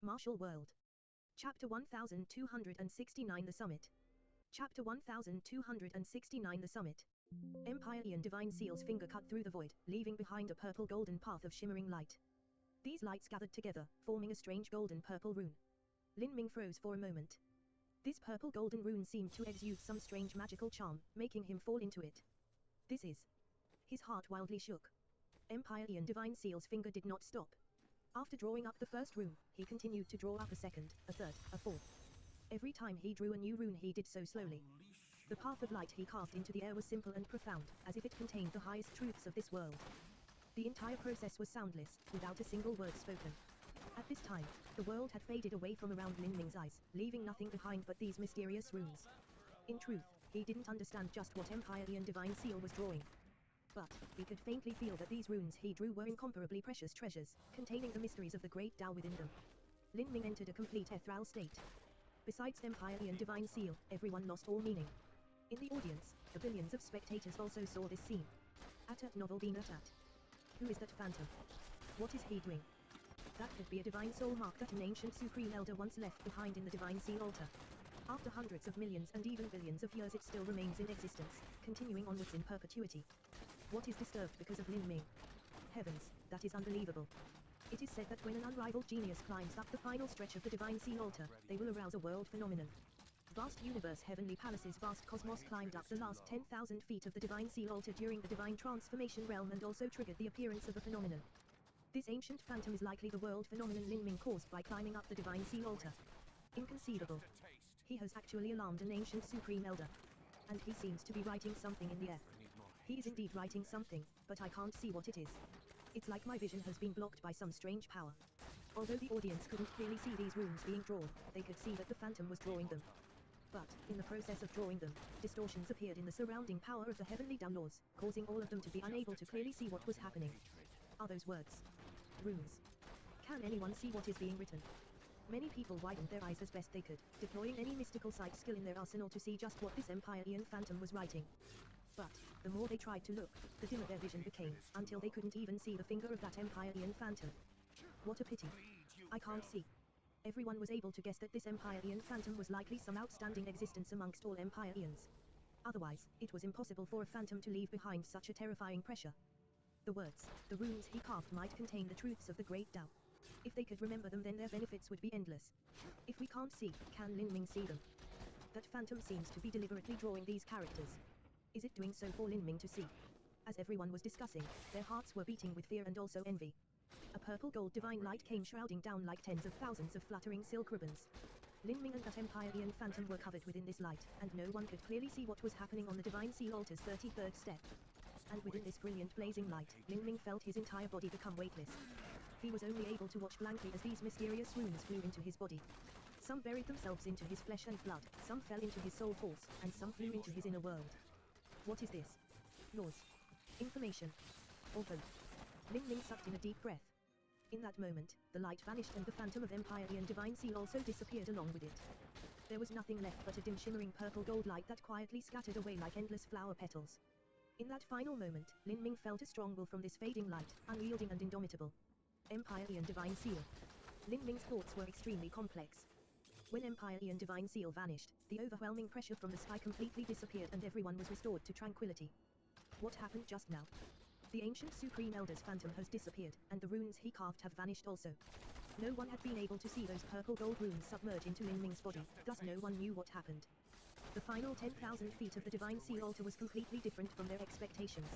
Martial World. Chapter 1269 The Summit. Chapter 1269 The Summit. Empire Ian Divine Seal's finger cut through the void, leaving behind a purple-golden path of shimmering light. These lights gathered together, forming a strange golden-purple rune. Lin Ming froze for a moment. This purple-golden rune seemed to exude some strange magical charm, making him fall into it. This is... His heart wildly shook. Empire Ian Divine Seal's finger did not stop. After drawing up the first rune, he continued to draw up a second, a third, a fourth. Every time he drew a new rune he did so slowly. The path of light he carved into the air was simple and profound, as if it contained the highest truths of this world. The entire process was soundless, without a single word spoken. At this time, the world had faded away from around Lin Ming's eyes, leaving nothing behind but these mysterious runes. In truth, he didn't understand just what Empire Ian Divine Seal was drawing. But, he could faintly feel that these runes he drew were incomparably precious treasures, containing the mysteries of the great Tao within them. Lin Ming entered a complete ethereal state. Besides Empire Ian Divine Seal, everyone lost all meaning. In the audience, the billions of spectators also saw this scene. At novel being at. Who is that phantom? What is he doing? That could be a divine soul mark that an ancient supreme elder once left behind in the Divine Seal altar. After hundreds of millions and even billions of years it still remains in existence, continuing onwards in perpetuity. What is disturbed because of Lin Ming? Heavens, that is unbelievable. It is said that when an unrivaled genius climbs up the final stretch of the Divine Seal altar, they will arouse a world phenomenon. Vast universe, heavenly palaces, vast cosmos climbed up the last 10,000 feet of the Divine Seal altar during the divine transformation realm and also triggered the appearance of a phenomenon. This ancient phantom is likely the world phenomenon Lin Ming caused by climbing up the Divine Seal altar. Inconceivable. He has actually alarmed an ancient supreme elder. And he seems to be writing something in the air. He is indeed writing something, but I can't see what it is. It's like my vision has been blocked by some strange power. Although the audience couldn't clearly see these runes being drawn, they could see that the phantom was drawing them. But, in the process of drawing them, distortions appeared in the surrounding power of the heavenly Tao laws, causing all of them to be unable to clearly see what was happening. Are those words? Runes. Can anyone see what is being written? Many people widened their eyes as best they could, deploying any mystical sight skill in their arsenal to see just what this Empire Ian phantom was writing. But, the more they tried to look, the dimmer their vision became, until they couldn't even see the finger of that Empire Ian phantom. What a pity. I can't see. Everyone was able to guess that this Empire Ian phantom was likely some outstanding existence amongst all Empire Ians. Otherwise, it was impossible for a phantom to leave behind such a terrifying pressure. The words, the runes he carved might contain the truths of the great Tao. If they could remember them, then their benefits would be endless. If we can't see, can Lin Ming see them? That phantom seems to be deliberately drawing these characters. Is it doing so for Lin Ming to see? As everyone was discussing, their hearts were beating with fear and also envy. A purple gold divine light came shrouding down like tens of thousands of fluttering silk ribbons. Lin Ming and that Empire Ian phantom were covered within this light, and no one could clearly see what was happening on the Divine Seal altar's 33rd step. And within this brilliant blazing light, Lin Ming felt his entire body become weightless. He was only able to watch blankly as these mysterious runes flew into his body. Some buried themselves into his flesh and blood, some fell into his soul force, and some flew into his inner world. What is this? Laws? Information? Or both? Lin Ming sucked in a deep breath. In that moment, the light vanished and the phantom of Empire Ian Divine Seal also disappeared along with it. There was nothing left but a dim shimmering purple gold light that quietly scattered away like endless flower petals. In that final moment, Lin Ming felt a strong will from this fading light, unyielding and indomitable. Empire Ian Divine Seal. Lin Ming's thoughts were extremely complex. When Empire Ian Divine Seal vanished, the overwhelming pressure from the sky completely disappeared and everyone was restored to tranquility. What happened just now? The ancient Supreme Elder's phantom has disappeared, and the runes he carved have vanished also. No one had been able to see those purple gold runes submerge into Lin Ming's body, thus no one knew what happened. The final 10,000 feet of the Divine Seal altar was completely different from their expectations.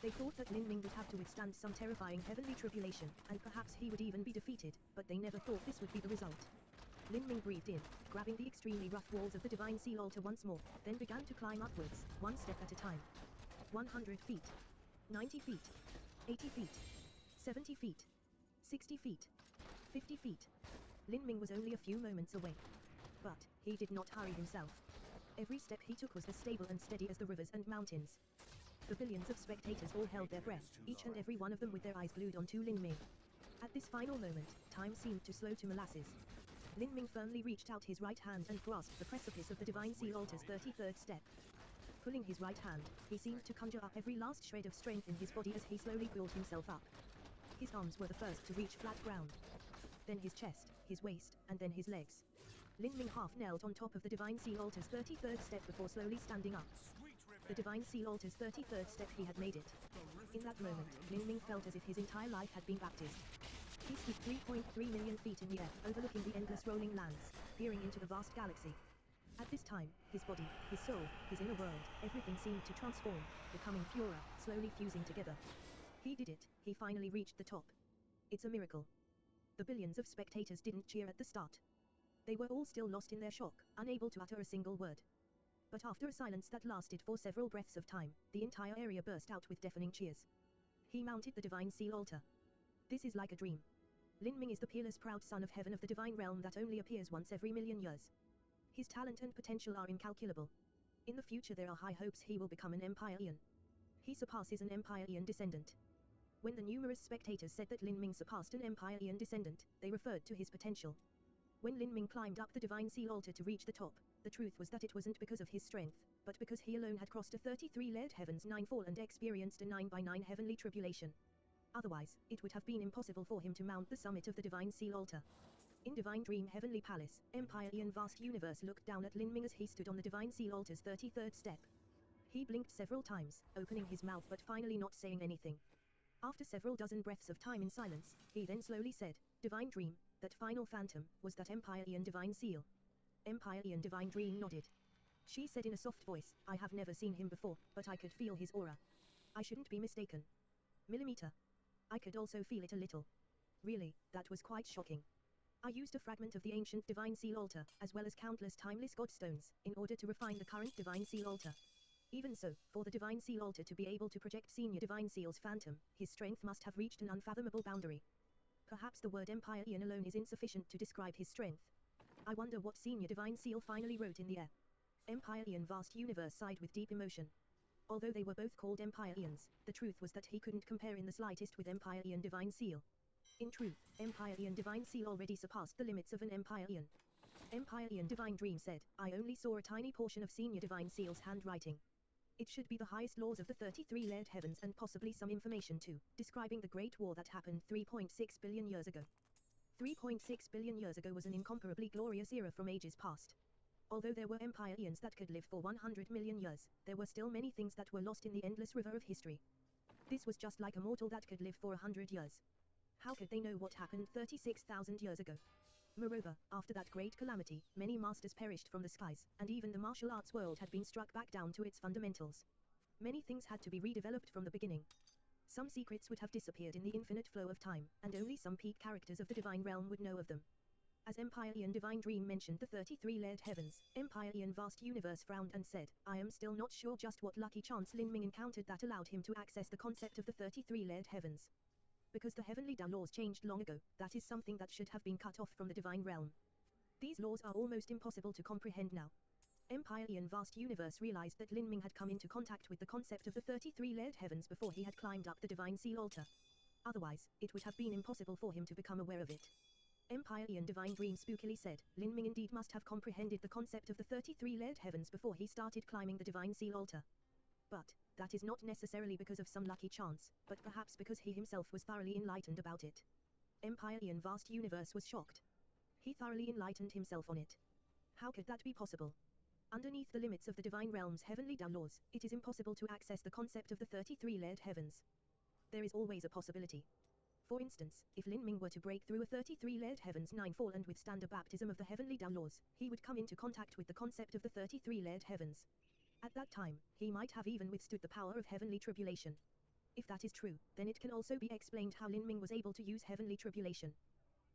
They thought that Lin Ming would have to withstand some terrifying heavenly tribulation, and perhaps he would even be defeated, but they never thought this would be the result. Lin Ming breathed in, grabbing the extremely rough walls of the Divine Seal altar once more, then began to climb upwards, one step at a time. 100 feet. 90 feet. 80 feet. 70 feet. 60 feet. 50 feet. Lin Ming was only a few moments away. But, he did not hurry himself. Every step he took was as stable and steady as the rivers and mountains. The billions of spectators all held their breath, each and every one of them with their eyes glued onto Lin Ming. At this final moment, time seemed to slow to molasses. Lin Ming firmly reached out his right hand and grasped the precipice of the Divine Seal altar's 33rd step. Pulling his right hand, he seemed to conjure up every last shred of strength in his body as he slowly pulled himself up. His arms were the first to reach flat ground. Then his chest, his waist, and then his legs. Lin Ming half knelt on top of the Divine Seal Altar's 33rd step before slowly standing up. The Divine Seal Altar's 33rd step, he had made it. In that moment, Lin Ming felt as if his entire life had been baptized. He stood 3.3 million feet in the air, overlooking the endless rolling lands, peering into the vast galaxy. At this time, his body, his soul, his inner world, everything seemed to transform, becoming purer, slowly fusing together. He did it, he finally reached the top. It's a miracle. The billions of spectators didn't cheer at the start. They were all still lost in their shock, unable to utter a single word. But after a silence that lasted for several breaths of time, the entire area burst out with deafening cheers. He mounted the Divine Seal Altar. This is like a dream. Lin Ming is the peerless proud son of heaven of the divine realm that only appears once every million years. His talent and potential are incalculable. In the future there are high hopes he will become an Empire Eon. He surpasses an Empire Eon descendant. When the numerous spectators said that Lin Ming surpassed an Empire Eon descendant, they referred to his potential. When Lin Ming climbed up the Divine Seal Altar to reach the top, the truth was that it wasn't because of his strength, but because he alone had crossed a 33-layered heaven's 9-fall and experienced a 9x9 heavenly tribulation. Otherwise, it would have been impossible for him to mount the summit of the Divine Seal Altar. In Divine Dream Heavenly Palace, Empire Eon Vast Universe looked down at Lin Ming as he stood on the Divine Seal Altar's 33rd step. He blinked several times, opening his mouth but finally not saying anything. After several dozen breaths of time in silence, he then slowly said, Divine Dream, that final phantom, was that Empire Eon Divine Seal? Empire Eon Divine Dream nodded. She said in a soft voice, I have never seen him before, but I could feel his aura. I shouldn't be mistaken. Millimeter. I could also feel it a little. Really, that was quite shocking. I used a fragment of the ancient Divine Seal Altar, as well as countless timeless Godstones, in order to refine the current Divine Seal Altar. Even so, for the Divine Seal Altar to be able to project Senior Divine Seal's phantom, his strength must have reached an unfathomable boundary. Perhaps the word Empire Eon alone is insufficient to describe his strength. I wonder what Senior Divine Seal finally wrote in the air. Empire Eon Vast Universe sighed with deep emotion. Although they were both called Empire Eons, the truth was that he couldn't compare in the slightest with Empire Eon Divine Seal. In truth, Empire Eon Divine Seal already surpassed the limits of an Empire Eon. Empire Eon Divine Dream said, I only saw a tiny portion of Senior Divine Seal's handwriting. It should be the highest laws of the 33-layered heavens and possibly some information too, describing the Great War that happened 3.6 billion years ago. 3.6 billion years ago was an incomparably glorious era from ages past. Although there were Empire Eons that could live for 100 million years, there were still many things that were lost in the endless river of history. This was just like a mortal that could live for 100 years. How could they know what happened 36,000 years ago? Moreover, after that great calamity, many masters perished from the skies, and even the martial arts world had been struck back down to its fundamentals. Many things had to be redeveloped from the beginning. Some secrets would have disappeared in the infinite flow of time, and only some peak characters of the divine realm would know of them. As Empire Eon Divine Dream mentioned the 33-layered heavens, Empire Eon Vast Universe frowned and said, I am still not sure just what lucky chance Lin Ming encountered that allowed him to access the concept of the 33-layered heavens. Because the heavenly Tao laws changed long ago, that is something that should have been cut off from the divine realm. These laws are almost impossible to comprehend now. Empire Eon Vast Universe realized that Lin Ming had come into contact with the concept of the 33-layered heavens before he had climbed up the Divine Seal Altar. Otherwise, it would have been impossible for him to become aware of it. Empire Eon Divine Dream spookily said, Lin Ming indeed must have comprehended the concept of the 33-layered heavens before he started climbing the Divine Seal Altar. But that is not necessarily because of some lucky chance, but perhaps because he himself was thoroughly enlightened about it. Empire Eon Vast Universe was shocked. He thoroughly enlightened himself on it. How could that be possible? Underneath the limits of the divine realm's heavenly Tao laws, it is impossible to access the concept of the 33-layered heavens. There is always a possibility. For instance, if Lin Ming were to break through a 33-layered heaven's 9-fall and withstand a baptism of the heavenly Tao laws, he would come into contact with the concept of the 33-layered heavens. At that time, he might have even withstood the power of heavenly tribulation. If that is true, then it can also be explained how Lin Ming was able to use heavenly tribulation.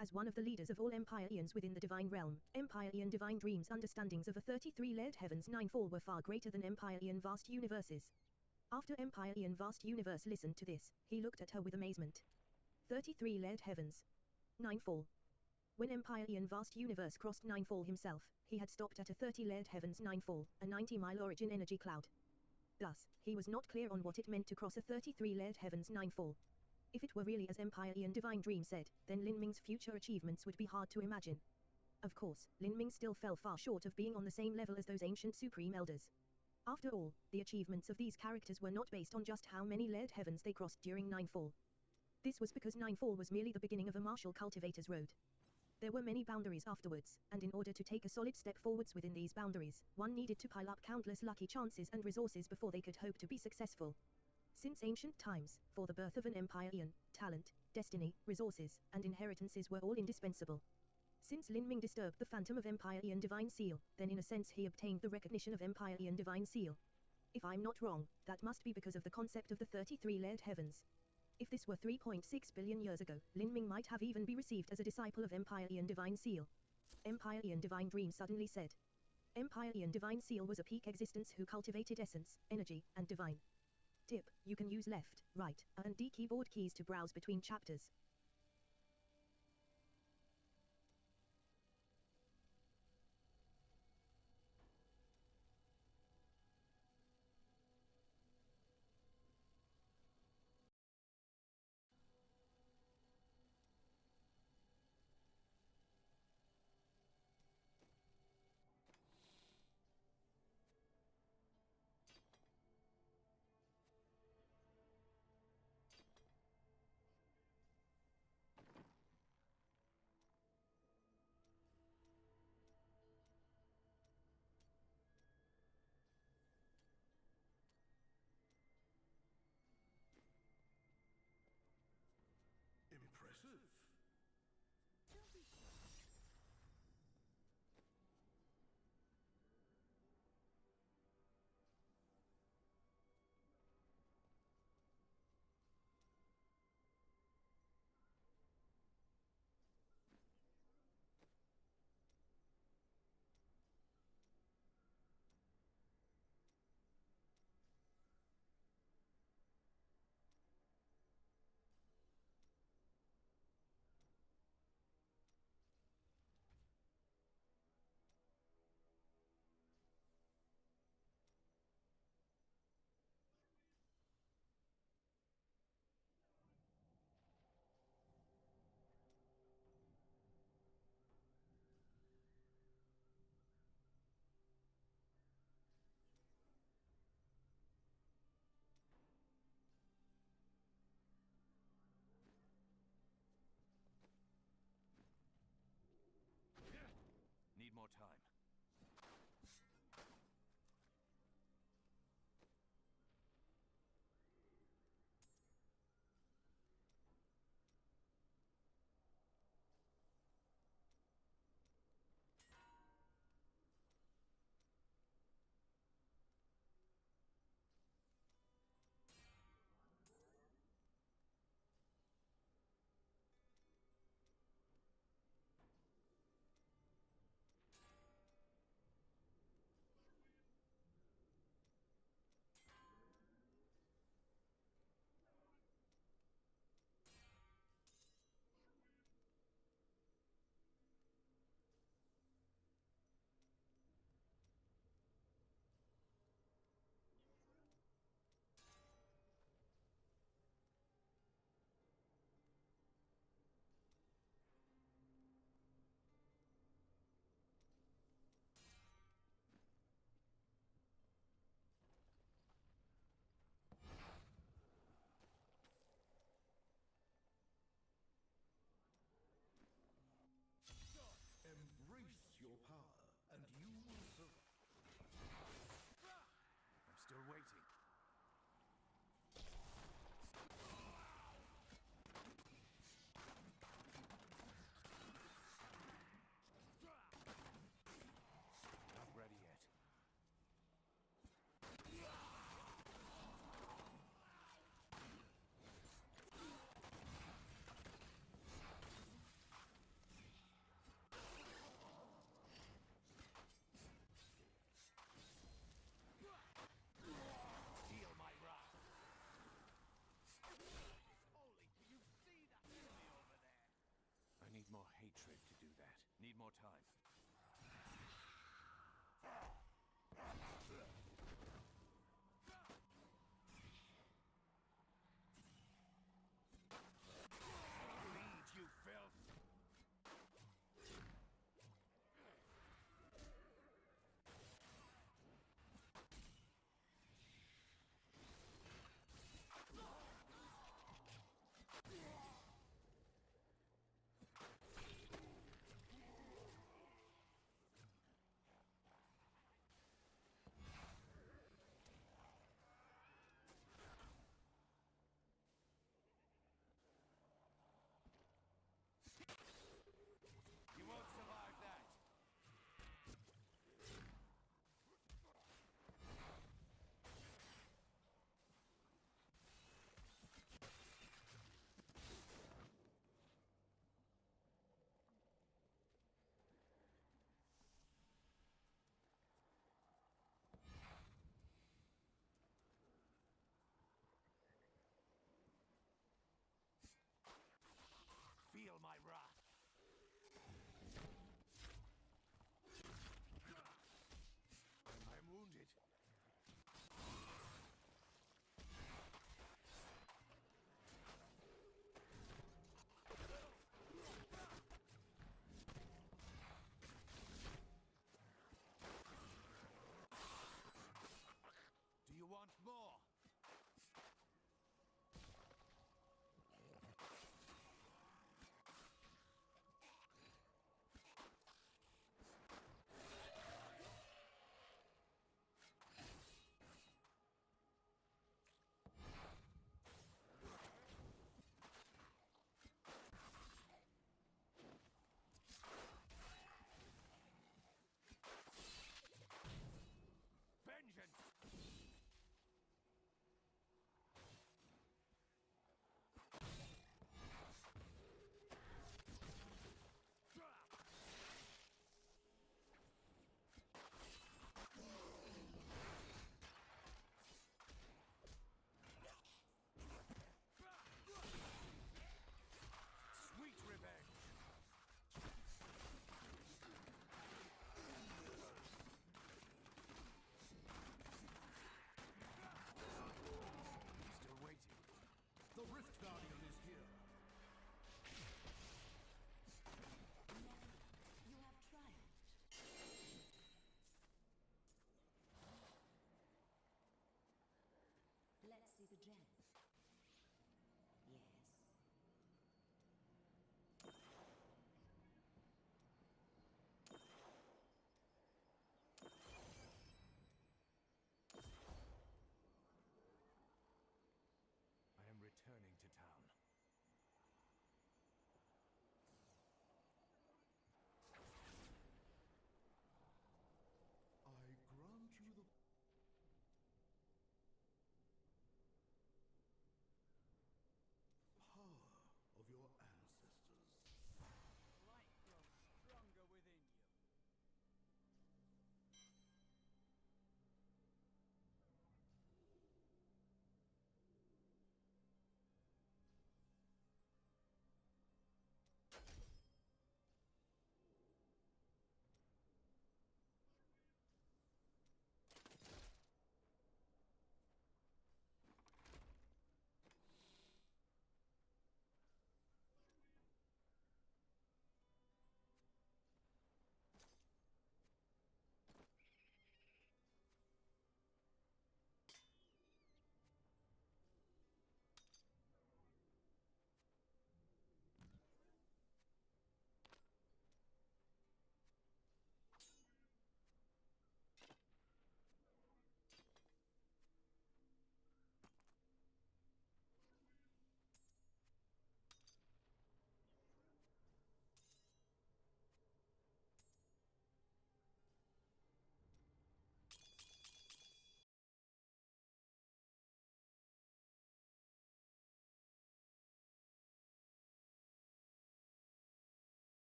As one of the leaders of all Empire Eons within the divine realm, Empire Eon Divine Dream's understandings of a 33-layered heaven's 9-fall were far greater than Empire Eon Vast Universe's. After Empire Eon Vast Universe listened to this, he looked at her with amazement. 33-layered heavens. 9-fall. When Empire Eon Vast Universe crossed 9-fall himself, he had stopped at a 30-layered heaven's 9-fall, a 90-mile origin energy cloud. Thus, he was not clear on what it meant to cross a 33-layered heaven's 9-fall. If it were really as Empire Eon Divine Dream said, then Lin Ming's future achievements would be hard to imagine. Of course, Lin Ming still fell far short of being on the same level as those ancient supreme elders. After all, the achievements of these characters were not based on just how many layered heavens they crossed during 9-fall. This was because 9-fall was merely the beginning of a martial cultivator's road. There were many boundaries afterwards, and in order to take a solid step forwards within these boundaries, one needed to pile up countless lucky chances and resources before they could hope to be successful. Since ancient times, for the birth of an empire, talent, destiny, resources, and inheritances were all indispensable. Since Lin Ming disturbed the phantom of Empire Divine Seal, then in a sense he obtained the recognition of Empire Divine Seal. If I'm not wrong, that must be because of the concept of the 33-layered heavens. If this were 3.6 billion years ago, Lin Ming might have even be received as a disciple of Empire Divine Seal. Empire Divine Dream suddenly said. Empire Divine Seal was a peak existence who cultivated essence, energy, and divine. Tip, you can use left, right, A and D keyboard keys to browse between chapters. Impressive. Need more time. Embrace your power, and you will survive. I'm still waiting. Not ready yet. Feel my wrath. Holy, do you see that enemy over there? I need more hatred to do that. Need more time. Bleed, you filth! Cobra! I'm wounded. Do you want more? Vengeance! Sweet revenge! Still waiting. The Rift Guardian is here. You have triumphed. Let's see the gem. Yes. I am returning to town. I grant you the power of your ancestors. Light grows stronger within you.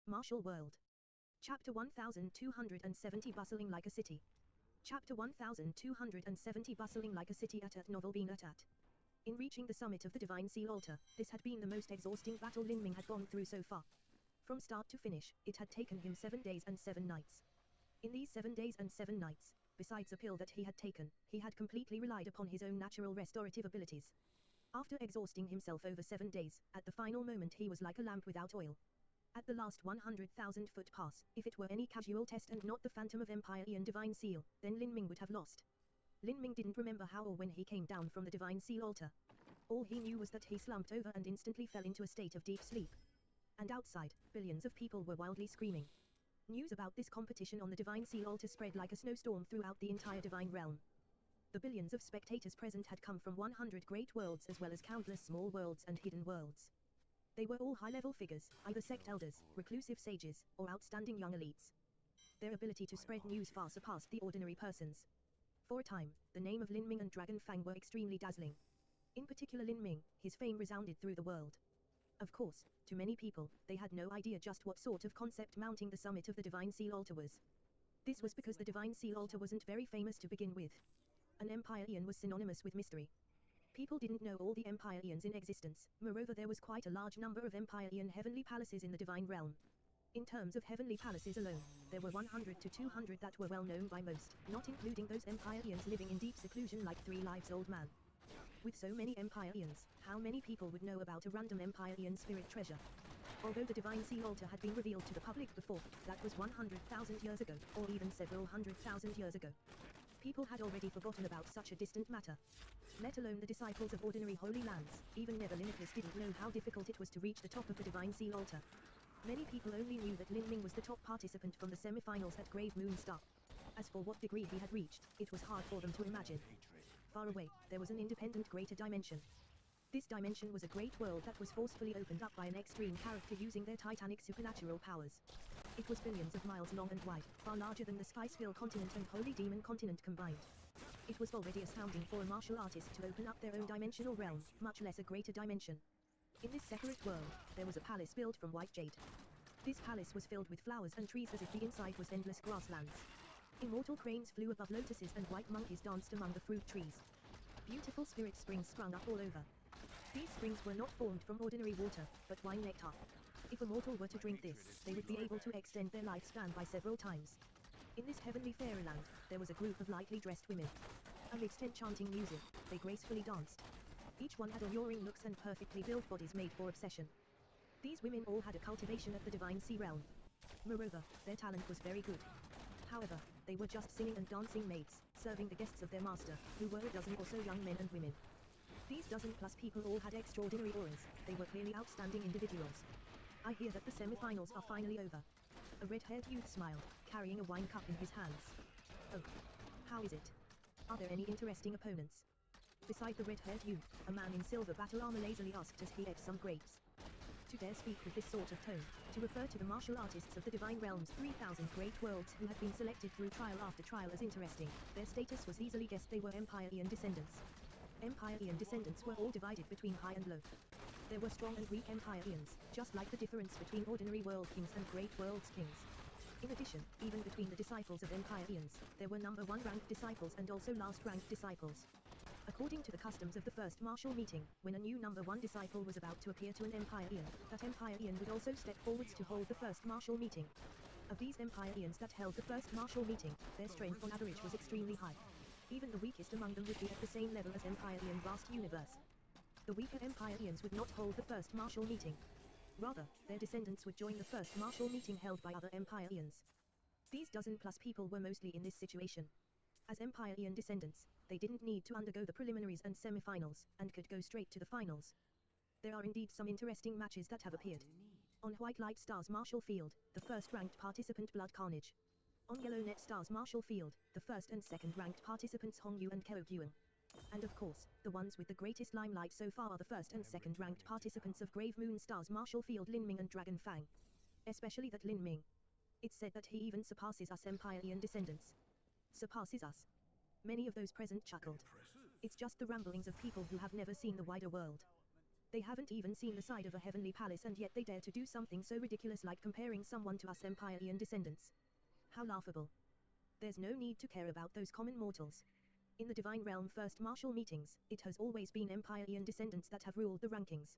Martial World. Chapter 1270 Bustling like a city. Chapter 1270 Bustling like a city at novel being at. In reaching the summit of the Divine Seal Altar, this had been the most exhausting battle Lin Ming had gone through so far. From start to finish, it had taken him 7 days and 7 nights. In these 7 days and 7 nights, besides a pill that he had taken, he had completely relied upon his own natural restorative abilities. After exhausting himself over 7 days, at the final moment he was like a lamp without oil. At the last 100,000 foot pass, if it were any casual test and not the Phantom of Empire and Divine Seal, then Lin Ming would have lost. Lin Ming didn't remember how or when he came down from the Divine Seal Altar. All he knew was that he slumped over and instantly fell into a state of deep sleep. And outside, billions of people were wildly screaming. News about this competition on the Divine Seal Altar spread like a snowstorm throughout the entire Divine Realm. The billions of spectators present had come from 100 great worlds as well as countless small worlds and hidden worlds. They were all high-level figures, either sect elders, reclusive sages, or outstanding young elites. Their ability to spread news far surpassed the ordinary persons. For a time, the name of Lin Ming and Dragon Fang were extremely dazzling. In particular Lin Ming, his fame resounded through the world. Of course, to many people, they had no idea just what sort of concept mounting the summit of the Divine Seal Altar was. This was because the Divine Seal Altar wasn't very famous to begin with. An Empyrean was synonymous with mystery. People didn't know all the Empire Eons in existence, moreover there was quite a large number of Empire Eon heavenly palaces in the Divine Realm. In terms of heavenly palaces alone, there were 100 to 200 that were well known by most, not including those Empire Eons living in deep seclusion like 3 Lives Old Man. With so many Empire Eons, how many people would know about a random Empire Eon spirit treasure? Although the Divine Seal Altar had been revealed to the public before, that was 100,000 years ago, or even several 100,000 years ago. People had already forgotten about such a distant matter. Let alone the disciples of ordinary Holy Lands, even Neverlinnicus didn't know how difficult it was to reach the top of the Divine Seal Altar. Many people only knew that Lin Ming was the top participant from the semi-finals at Grave Moon Star. As for what degree he had reached, it was hard for them to imagine. Far away, there was an independent greater dimension. This dimension was a great world that was forcefully opened up by an extreme character using their titanic supernatural powers. It was billions of miles long and wide, far larger than the Skyspill continent and Holy Demon continent combined. It was already astounding for a martial artist to open up their own dimensional realm, much less a greater dimension. In this separate world, there was a palace built from white jade. This palace was filled with flowers and trees as if the inside was endless grasslands. Immortal cranes flew above lotuses and white monkeys danced among the fruit trees. Beautiful spirit springs sprung up all over. These springs were not formed from ordinary water, but wine nectar. If a mortal were to drink this, they would be able to extend their lifespan by several times. In this heavenly fairyland, there was a group of lightly dressed women. Amidst enchanting music, they gracefully danced. Each one had alluring looks and perfectly built bodies made for obsession. These women all had a cultivation of the Divine Sea Realm. Moreover, their talent was very good. However, they were just singing and dancing maids, serving the guests of their master, who were a dozen or so young men and women. These dozen plus people all had extraordinary auras, they were clearly outstanding individuals. I hear that the semi-finals are finally over. A red-haired youth smiled, carrying a wine cup in his hands. Oh. How is it? Are there any interesting opponents? Beside the red-haired youth, a man in silver battle armor lazily asked as he ate some grapes. To dare speak with this sort of tone, to refer to the martial artists of the Divine Realm's 3,000 great worlds who had been selected through trial after trial as interesting, their status was easily guessed. They were Empire Eon descendants. Empire Eon descendants were all divided between high and low. There were strong and weak Empire Eons, just like the difference between ordinary world kings and great worlds kings. In addition, even between the disciples of Empire Eons, there were number 1 ranked disciples and also last ranked disciples. According to the customs of the first martial meeting, when a new number 1 disciple was about to appear to an Empire Eon, that Empire Eon would also step forwards to hold the first martial meeting. Of these Empire Eons that held the first martial meeting, their strength on average was extremely high. Even the weakest among them would be at the same level as Empire Eon vast universe. The weaker Empire Eons would not hold the first martial meeting. Rather, their descendants would join the first martial meeting held by other Empire Eons. These dozen plus people were mostly in this situation. As Empire Eon descendants, they didn't need to undergo the preliminaries and semi-finals, and could go straight to the finals. There are indeed some interesting matches that have appeared. On White Light Star's Martial Field, the first-ranked participant Blood Carnage. On Yellow Net Star's Martial Field, the first and second-ranked participants Hong Yu and Keo Gyuan. And of course, the ones with the greatest limelight so far are the first and second-ranked participants of Grave Moon Star's Martial Field Lin Ming and Dragon Fang. Especially that Lin Ming. It's said that he even surpasses us Empire Eon descendants. Surpasses us. Many of those present chuckled. It's just the ramblings of people who have never seen the wider world. They haven't even seen the side of a heavenly palace and yet they dare to do something so ridiculous like comparing someone to us Empire Eon descendants. How laughable. There's no need to care about those common mortals. In the Divine Realm first martial meetings, it has always been Empire Eon descendants that have ruled the rankings.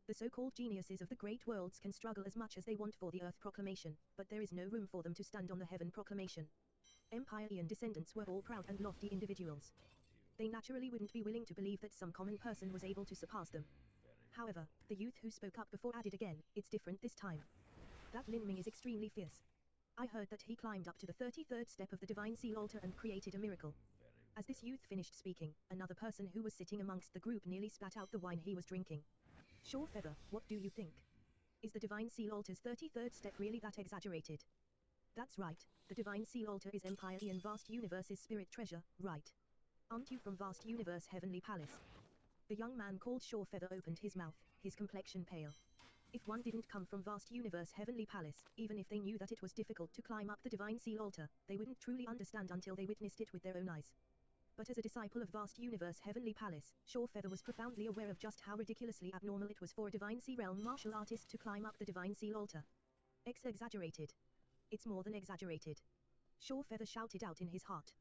The so-called geniuses of the great worlds can struggle as much as they want for the Earth Proclamation, but there is no room for them to stand on the Heaven Proclamation. Empire Eon descendants were all proud and lofty individuals. They naturally wouldn't be willing to believe that some common person was able to surpass them. However, the youth who spoke up before added again, it's different this time. That Lin Ming is extremely fierce. I heard that he climbed up to the 33rd step of the Divine Seal Altar and created a miracle. As this youth finished speaking, another person who was sitting amongst the group nearly spat out the wine he was drinking. Sure Feather, what do you think? Is the Divine Seal Altar's 33rd step really that exaggerated? That's right, the Divine Seal Altar is Empire Eon Vast Universe's spirit treasure, right? Aren't you from Vast Universe Heavenly Palace? The young man called Sure Feather opened his mouth, his complexion pale. If one didn't come from Vast Universe Heavenly Palace, even if they knew that it was difficult to climb up the Divine Seal Altar, they wouldn't truly understand until they witnessed it with their own eyes. But as a disciple of Vast Universe Heavenly Palace, Sure Feather was profoundly aware of just how ridiculously abnormal it was for a Divine Sea Realm martial artist to climb up the Divine Seal Altar. Exaggerated. It's more than exaggerated. Sure Feather shouted out in his heart.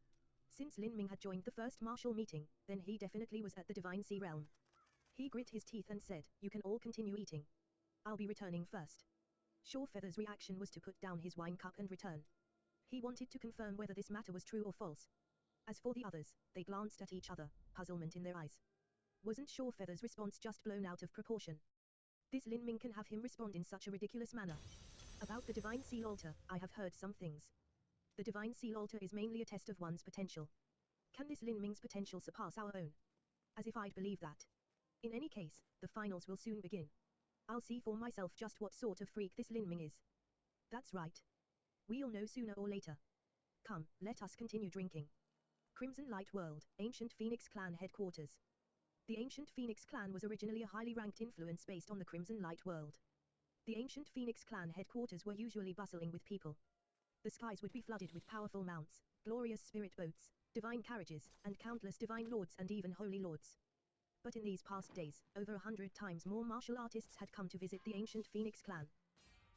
Since Lin Ming had joined the first martial meeting, then he definitely was at the Divine Sea realm. He grit his teeth and said, "You can all continue eating. I'll be returning first." Shorefeather's reaction was to put down his wine cup and return. He wanted to confirm whether this matter was true or false. As for the others, they glanced at each other, puzzlement in their eyes. Wasn't Shorefeather's response just blown out of proportion? This Lin Ming can have him respond in such a ridiculous manner. About the Divine Seal Altar, I have heard some things. The Divine Seal Altar is mainly a test of one's potential. Can this Lin Ming's potential surpass our own? As if I'd believe that. In any case, the finals will soon begin. I'll see for myself just what sort of freak this Lin Ming is. That's right. We'll know sooner or later. Come, let us continue drinking. Crimson Light World, Ancient Phoenix Clan Headquarters. The Ancient Phoenix Clan was originally a highly ranked influence based on the Crimson Light World. The Ancient Phoenix Clan headquarters were usually bustling with people. The skies would be flooded with powerful mounts, glorious spirit boats, divine carriages, and countless divine lords and even holy lords. But in these past days, over 100 times more martial artists had come to visit the Ancient Phoenix Clan.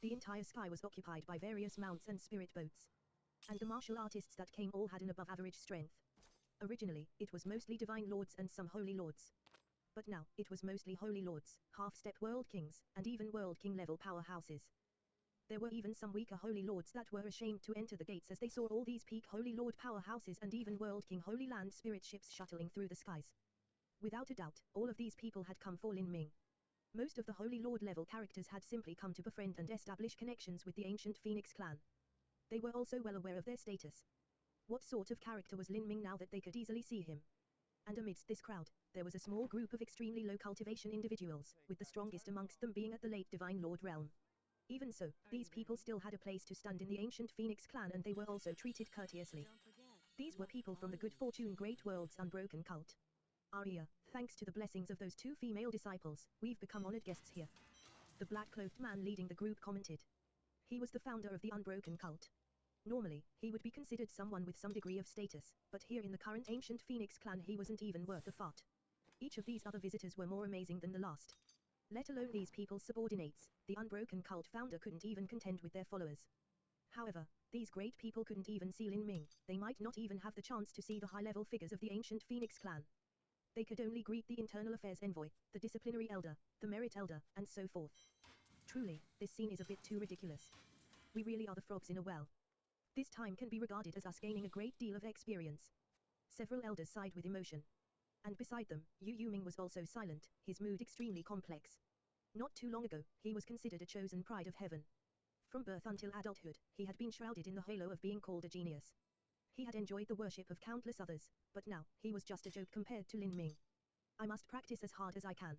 The entire sky was occupied by various mounts and spirit boats. And the martial artists that came all had an above-average strength. Originally, it was mostly divine lords and some holy lords. But now, it was mostly holy lords, half-step world kings, and even world king-level powerhouses. There were even some weaker holy lords that were ashamed to enter the gates as they saw all these peak holy lord powerhouses and even world king holy land spirit ships shuttling through the skies. Without a doubt, all of these people had come for Lin Ming. Most of the holy lord level characters had simply come to befriend and establish connections with the Ancient Phoenix Clan. They were also well aware of their status. What sort of character was Lin Ming now that they could easily see him? And amidst this crowd, there was a small group of extremely low cultivation individuals, with the strongest amongst them being at the late Divine Lord realm. Even so, these people still had a place to stand in the Ancient Phoenix Clan and they were also treated courteously. These were people from the Good Fortune Great World's unbroken cult. Arya, thanks to the blessings of those two female disciples, we've become honored guests here. The black-clothed man leading the group commented. He was the founder of the unbroken cult. Normally, he would be considered someone with some degree of status, but here in the current Ancient Phoenix Clan he wasn't even worth a fart. Each of these other visitors were more amazing than the last. Let alone these people's subordinates, the unbroken cult founder couldn't even contend with their followers. However, these great people couldn't even see Lin Ming, they might not even have the chance to see the high-level figures of the Ancient Phoenix Clan. They could only greet the Internal Affairs Envoy, the Disciplinary Elder, the Merit Elder, and so forth. Truly, this scene is a bit too ridiculous. We really are the frogs in a well. This time can be regarded as us gaining a great deal of experience. Several elders sighed with emotion. And beside them, Yu Yuming was also silent, his mood extremely complex. Not too long ago, he was considered a chosen pride of heaven. From birth until adulthood, he had been shrouded in the halo of being called a genius. He had enjoyed the worship of countless others, but now, he was just a joke compared to Lin Ming. I must practice as hard as I can.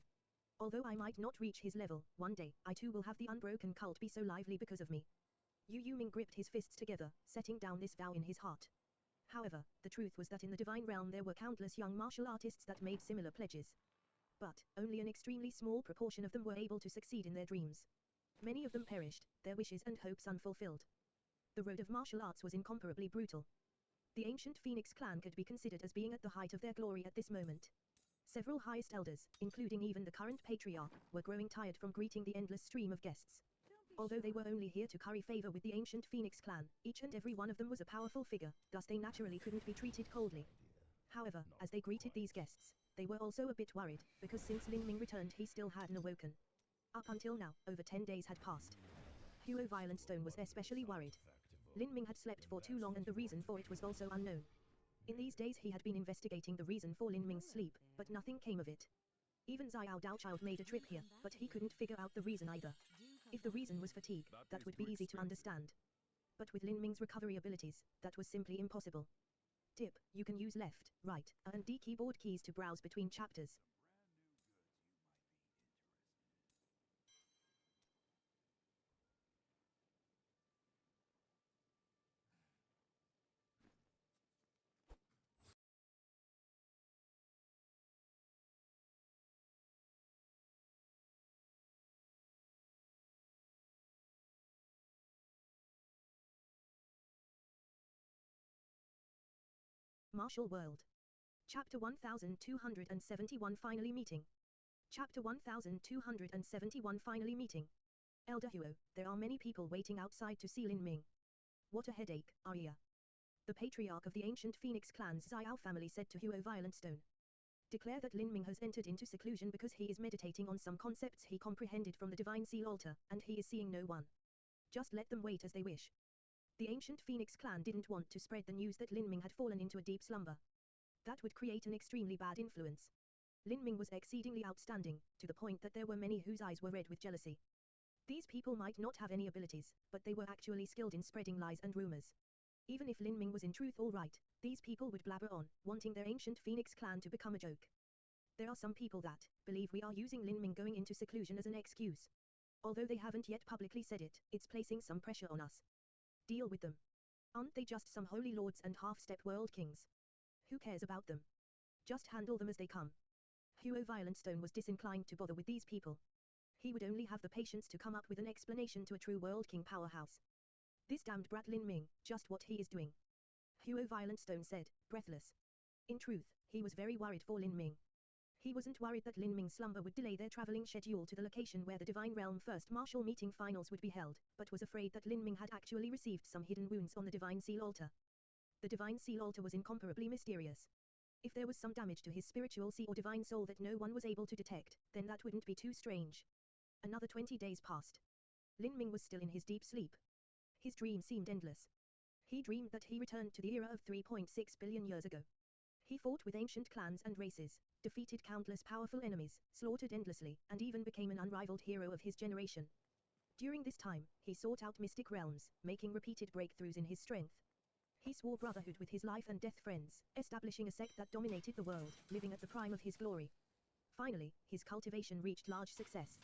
Although I might not reach his level, one day, I too will have the unbroken cult be so lively because of me. Yu Yuming gripped his fists together, setting down this vow in his heart. However, the truth was that in the divine realm there were countless young martial artists that made similar pledges. But, only an extremely small proportion of them were able to succeed in their dreams. Many of them perished, their wishes and hopes unfulfilled. The road of martial arts was incomparably brutal. The Ancient Phoenix Clan could be considered as being at the height of their glory at this moment. Several highest elders, including even the current patriarch, were growing tired from greeting the endless stream of guests. Although they were only here to curry favor with the Ancient Phoenix Clan, each and every one of them was a powerful figure, thus they naturally couldn't be treated coldly. However, as they greeted these guests, they were also a bit worried, because since Lin Ming returned he still hadn't awoken. Up until now, over 10 days had passed. Huo Violentstone was especially worried. Lin Ming had slept for too long and the reason for it was also unknown. In these days he had been investigating the reason for Lin Ming's sleep, but nothing came of it. Even Xiao Daochild made a trip here, but he couldn't figure out the reason either. If the reason was fatigue, that would be easy to understand. But with Lin Ming's recovery abilities, that was simply impossible. Tip, you can use left, right, A and D keyboard keys to browse between chapters. Martial World. Chapter 1271 Finally Meeting. Chapter 1271 Finally Meeting. Elder Huo, there are many people waiting outside to see Lin Ming. What a headache, Arya. The patriarch of the ancient Phoenix clan's Xiao family said to Huo Violentstone. Declare that Lin Ming has entered into seclusion because he is meditating on some concepts he comprehended from the Divine Seal altar, and he is seeing no one. Just let them wait as they wish. The ancient Phoenix clan didn't want to spread the news that Lin Ming had fallen into a deep slumber. That would create an extremely bad influence. Lin Ming was exceedingly outstanding, to the point that there were many whose eyes were red with jealousy. These people might not have any abilities, but they were actually skilled in spreading lies and rumors. Even if Lin Ming was in truth all right, these people would blabber on, wanting their ancient Phoenix clan to become a joke. There are some people that believe we are using Lin Ming going into seclusion as an excuse. Although they haven't yet publicly said it, it's placing some pressure on us. Deal with them. Aren't they just some holy lords and half-step world kings? Who cares about them? Just handle them as they come. Huo Violentstone was disinclined to bother with these people. He would only have the patience to come up with an explanation to a true world king powerhouse. This damned brat Lin Ming, just what he is doing. Huo Violentstone said, breathless. In truth, he was very worried for Lin Ming. He wasn't worried that Lin Ming's slumber would delay their traveling schedule to the location where the Divine Realm First Martial Meeting Finals would be held, but was afraid that Lin Ming had actually received some hidden wounds on the Divine Seal altar. The Divine Seal altar was incomparably mysterious. If there was some damage to his spiritual sea or divine soul that no one was able to detect, then that wouldn't be too strange. Another 20 days passed. Lin Ming was still in his deep sleep. His dream seemed endless. He dreamed that he returned to the era of 3.6 billion years ago. He fought with ancient clans and races, defeated countless powerful enemies, slaughtered endlessly, and even became an unrivaled hero of his generation. During this time, he sought out mystic realms, making repeated breakthroughs in his strength. He swore brotherhood with his life and death friends, establishing a sect that dominated the world, living at the prime of his glory. Finally, his cultivation reached large success.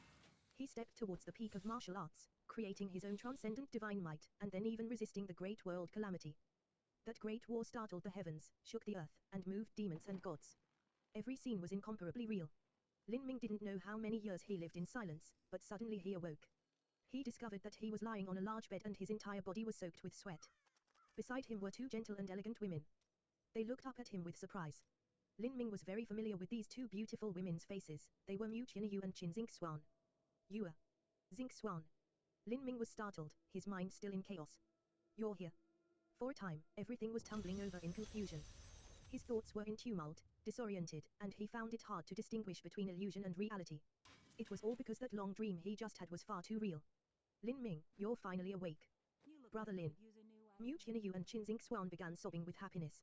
He stepped towards the peak of martial arts, creating his own transcendent divine might, and then even resisting the great world calamity. That great war startled the heavens, shook the earth, and moved demons and gods. Every scene was incomparably real. Lin Ming didn't know how many years he lived in silence, but suddenly he awoke. He discovered that he was lying on a large bed and his entire body was soaked with sweat. Beside him were two gentle and elegant women. They looked up at him with surprise. Lin Ming was very familiar with these two beautiful women's faces. They were Mu Qianyu and Qin Xingxuan. You are Xingxuan. Lin Ming was startled, his mind still in chaos. You're here. For a time, everything was tumbling over in confusion. His thoughts were in tumult, disoriented, and he found it hard to distinguish between illusion and reality. It was all because that long dream he just had was far too real. Lin Ming, you're finally awake. Brother Lin. Mu Qianyu and Qin Xingxuan began sobbing with happiness.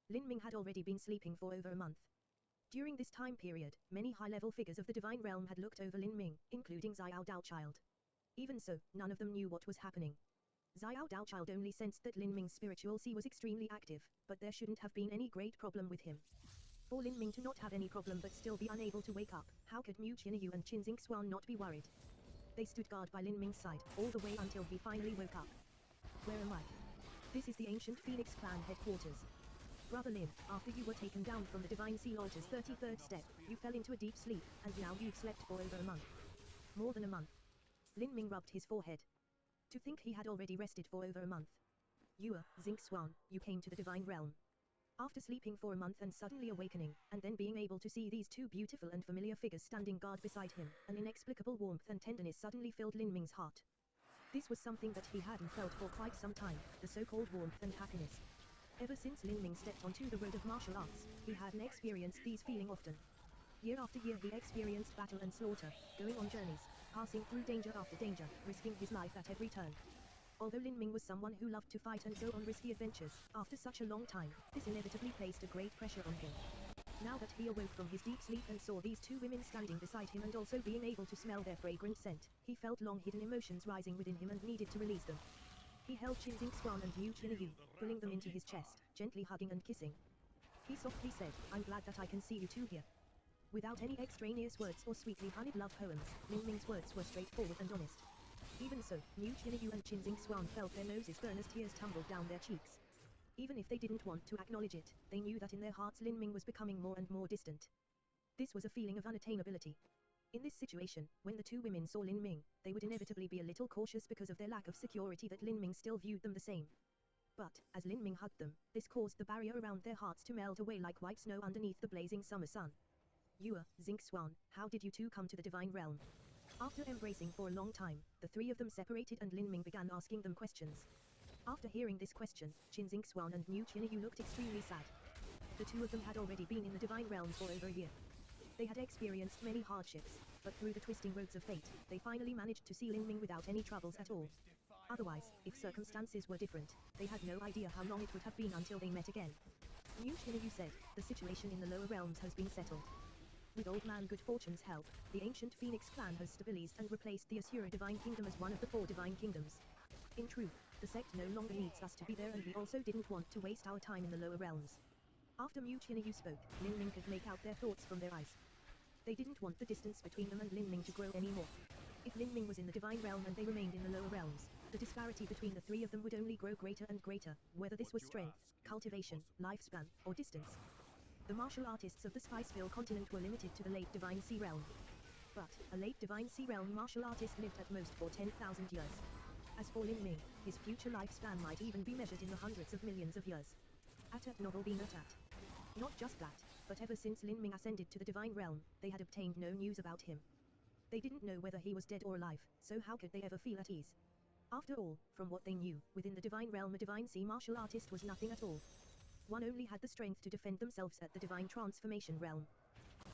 Lin Ming had already been sleeping for over a month. During this time period, many high-level figures of the Divine Realm had looked over Lin Ming, including Xiao Daochild. Even so, none of them knew what was happening. Xiao Daochild only sensed that Lin Ming's spiritual sea was extremely active, but there shouldn't have been any great problem with him. For Lin Ming to not have any problem but still be unable to wake up, how could Mu Qianyu and Qin Xingxuan not be worried? They stood guard by Lin Ming's side, all the way until he finally woke up. Where am I? This is the ancient Phoenix clan headquarters. Brother Lin, after you were taken down from the Divine Seal altar's 33rd step, you fell into a deep sleep, and now you've slept for over a month. More than a month. Lin Ming rubbed his forehead. To think he had already rested for over a month. You are Xingxuan, you came to the Divine Realm. After sleeping for a month and suddenly awakening, and then being able to see these two beautiful and familiar figures standing guard beside him, an inexplicable warmth and tenderness suddenly filled Lin Ming's heart. This was something that he hadn't felt for quite some time, the so-called warmth and happiness. Ever since Lin Ming stepped onto the road of martial arts, he hadn't experienced these feelings often. Year after year he experienced battle and slaughter, going on journeys, passing through danger after danger, risking his life at every turn. Although Lin Ming was someone who loved to fight and go on risky adventures, after such a long time, this inevitably placed a great pressure on him. Now that he awoke from his deep sleep and saw these two women standing beside him and also being able to smell their fragrant scent, he felt long-hidden emotions rising within him and needed to release them. He held Qin Xingxuan and Mu Qianyu, pulling them into his chest, gently hugging and kissing. He softly said, I'm glad that I can see you two here. Without any extraneous words or sweetly honeyed love poems, Lin Ming's words were straightforward and honest. Even so, Mu Qianyu and Qin Xingxuan felt their noses burn as tears tumbled down their cheeks. Even if they didn't want to acknowledge it, they knew that in their hearts Lin Ming was becoming more and more distant. This was a feeling of unattainability. In this situation, when the two women saw Lin Ming, they would inevitably be a little cautious because of their lack of security that Lin Ming still viewed them the same. But, as Lin Ming hugged them, this caused the barrier around their hearts to melt away like white snow underneath the blazing summer sun. You are Xingxuan, how did you two come to the Divine Realm? After embracing for a long time, the three of them separated and Lin Ming began asking them questions. After hearing this question, Qinzing Swan and Mu Qianyu looked extremely sad. The two of them had already been in the divine realm for over a year. They had experienced many hardships, but through the twisting roads of fate, they finally managed to see Lin Ming without any troubles at all. Otherwise, if circumstances were different, they had no idea how long it would have been until they met again. Mu Qianyu said, the situation in the lower realms has been settled. With Old Man Good Fortune's help, the ancient Phoenix clan has stabilized and replaced the Asura Divine Kingdom as one of the 4 divine kingdoms. In truth, the sect no longer needs us to be there, and we also didn't want to waste our time in the lower realms. After Mu Qianyu spoke, Lin Ming could make out their thoughts from their eyes. They didn't want the distance between them and Lin Ming to grow anymore. If Lin Ming was in the divine realm and they remained in the lower realms, the disparity between the 3 of them would only grow greater and greater, whether this was strength, cultivation, lifespan, or distance. The martial artists of the Spiceville continent were limited to the late Divine Sea Realm. But, a late Divine Sea Realm martial artist lived at most for 10,000 years. As for Lin Ming, his future lifespan might even be measured in the hundreds of millions of years. Novel being at. Not just that, but ever since Lin Ming ascended to the Divine Realm, they had obtained no news about him. They didn't know whether he was dead or alive, so how could they ever feel at ease? After all, from what they knew, within the Divine Realm a Divine Sea martial artist was nothing at all. One only had the strength to defend themselves at the Divine Transformation Realm.